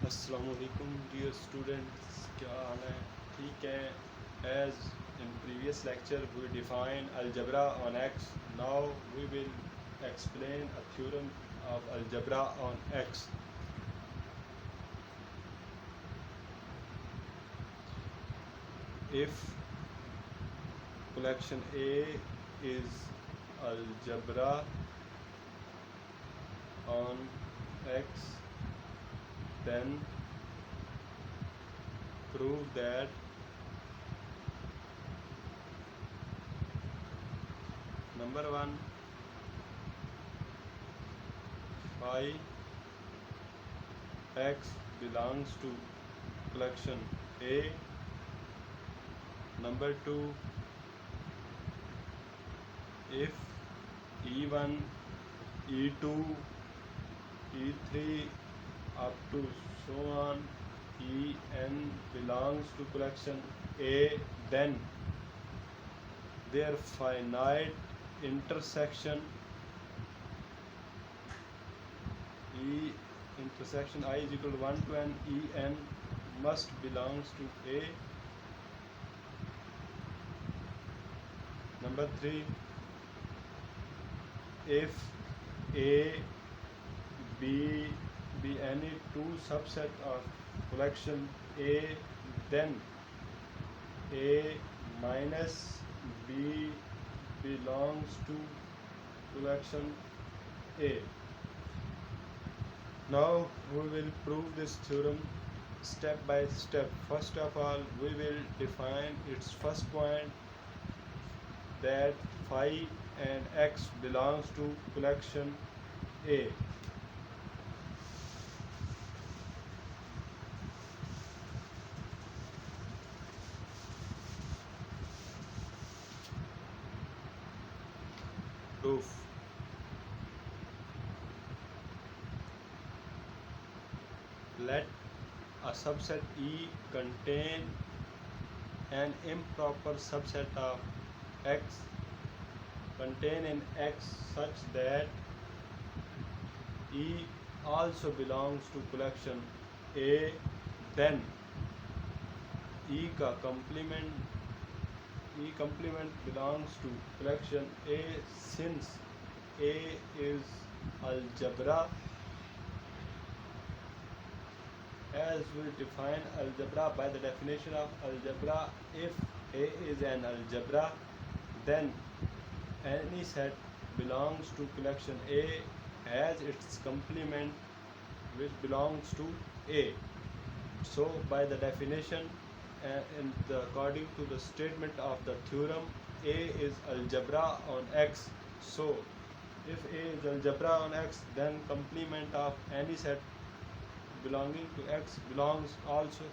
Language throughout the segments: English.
अस्सलाम वालेकुम dear students, क्या हाल है? ठीक है. As in previous lecture we define algebra on X. Now we will explain a theorem of algebra on X. If collection A is algebra on X, then prove that number 1, phi X belongs to collection A. Number 2, if E1, E2, E3 up to so on En belongs to collection A, then their finite intersection E intersection I is equal to 1 to n En must belongs to A. Number 3, if A, B be any two subset of collection A, then A minus B belongs to collection A. Now we will prove this theorem step by step. First of all, we will define its first point, that phi and X belongs to collection A. Proof. Let a subset E contain an improper subset of X contained in X such that E also belongs to collection A, then E complement belongs to collection A since A is algebra. As we define algebra by the definition of algebra, if A is an algebra, then any set belongs to collection A has its complement which belongs to A. So by the definition according to the statement of the theorem, A is algebra on X. So if A is algebra on X, then complement of any set belonging to X belongs also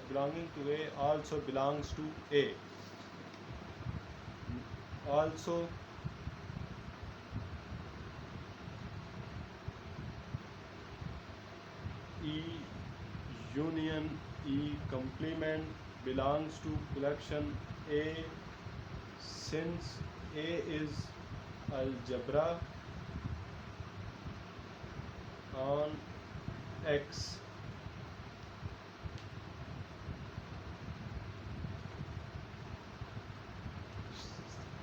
belonging to A also belongs to A. Also E union E complement belongs to collection A since A is algebra on X.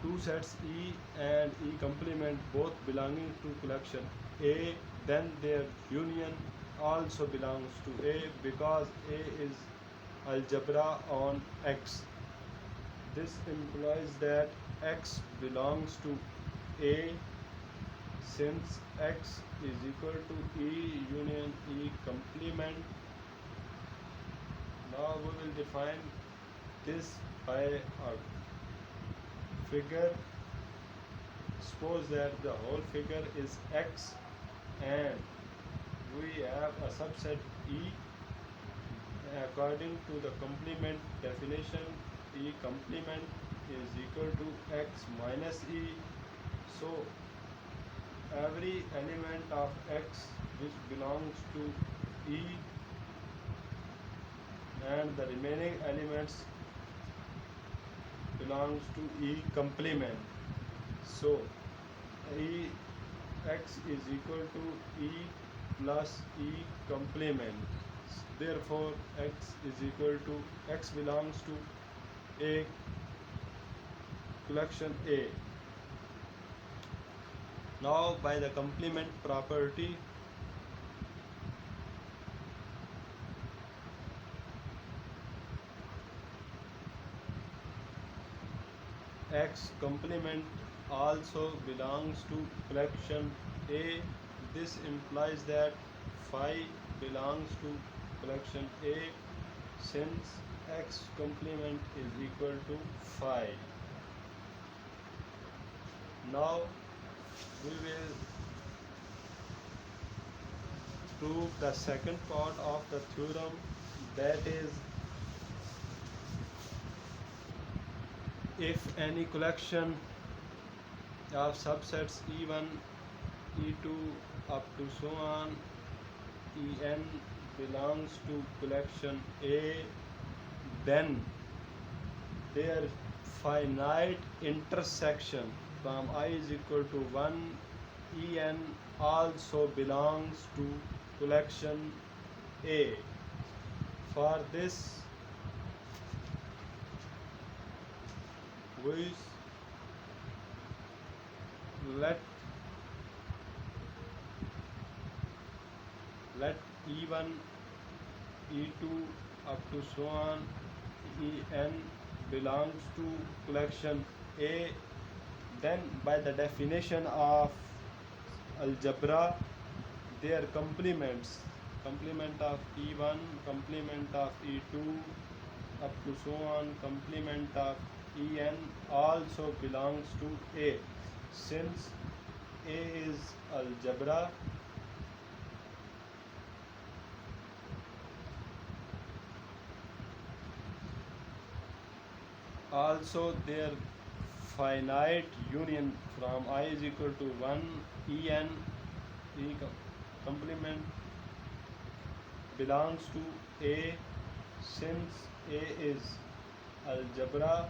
Two sets E and E complement both belonging to collection A, then their union also belongs to A because A is algebra on X. This implies that X belongs to A since X is equal to E union E complement. Now we will define this by a figure. Suppose that the whole figure is X and we have a subset E. According to the complement definition, E complement is equal to X minus E. So every element of X which belongs to E and the remaining elements belongs to E complement. So E X is equal to E plus E complement. Therefore x belongs to A collection A. Now by the complement property, X complement also belongs to collection A. This implies that phi belongs to collection A since X complement is equal to phi. Now we will prove the second part of the theorem, that is, if any collection of subsets E1, E2 up to so on En belongs to collection A, then their finite intersection from I is equal to 1 En also belongs to collection A. For this, we let E1, E2 up to so on En belongs to collection A. Then by the definition of algebra, their complements, complement of E1, complement of E2 up to so on, complement of En also belongs to A. Since A is algebra, also their finite union from I is equal to 1 En complement belongs to A. Since A is algebra,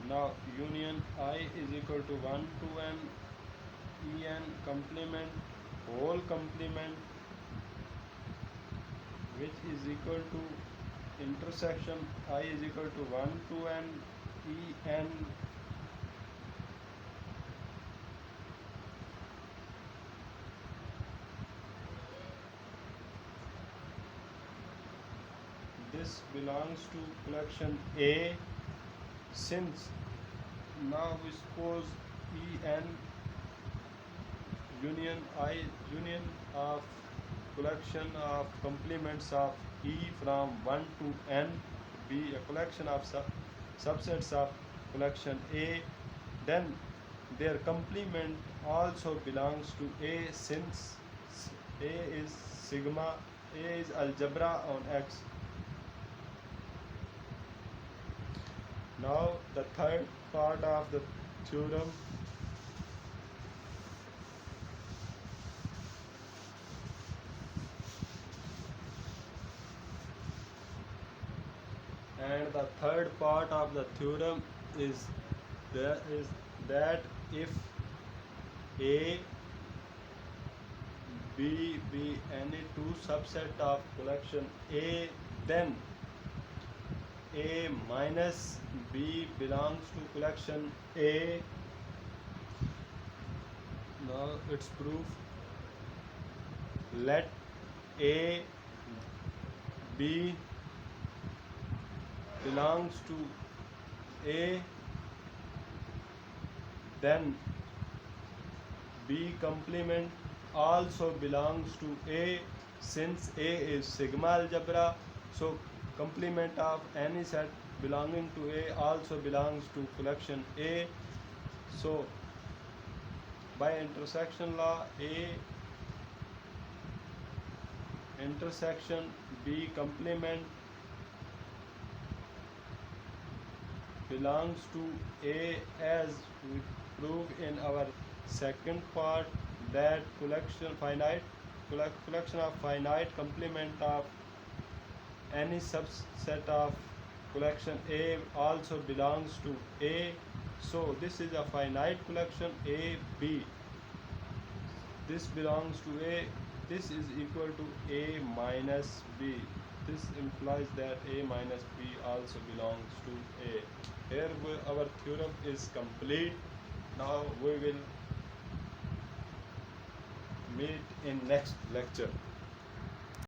now union I is equal to 1 to n En complement whole complement, which is equal to intersection I is equal to 1 to n En this belongs to collection A. Since now we suppose En union of collection of complements of E from 1 to n be a collection of subsets of collection A, then their complement also belongs to A, since A is sigma, A is algebra on X. Now the third part of the theorem, and the third part of the theorem is that if A, B be any two subset of collection A, then A minus B belongs to collection A. Now its proof: let A, B belongs to A, then B complement also belongs to A. Since A is sigma algebra, so complement of any set belonging to A also belongs to collection A. So by intersection law, A intersection B complement belongs to A, as we prove in our second part, that collection of finite complement of any subset of collection A also belongs to A. So this is a finite collection A, B. this belongs to A, this is equal to A minus B. This implies that A minus B also belongs to A. Here our theorem is complete. Now we will meet in next lecture.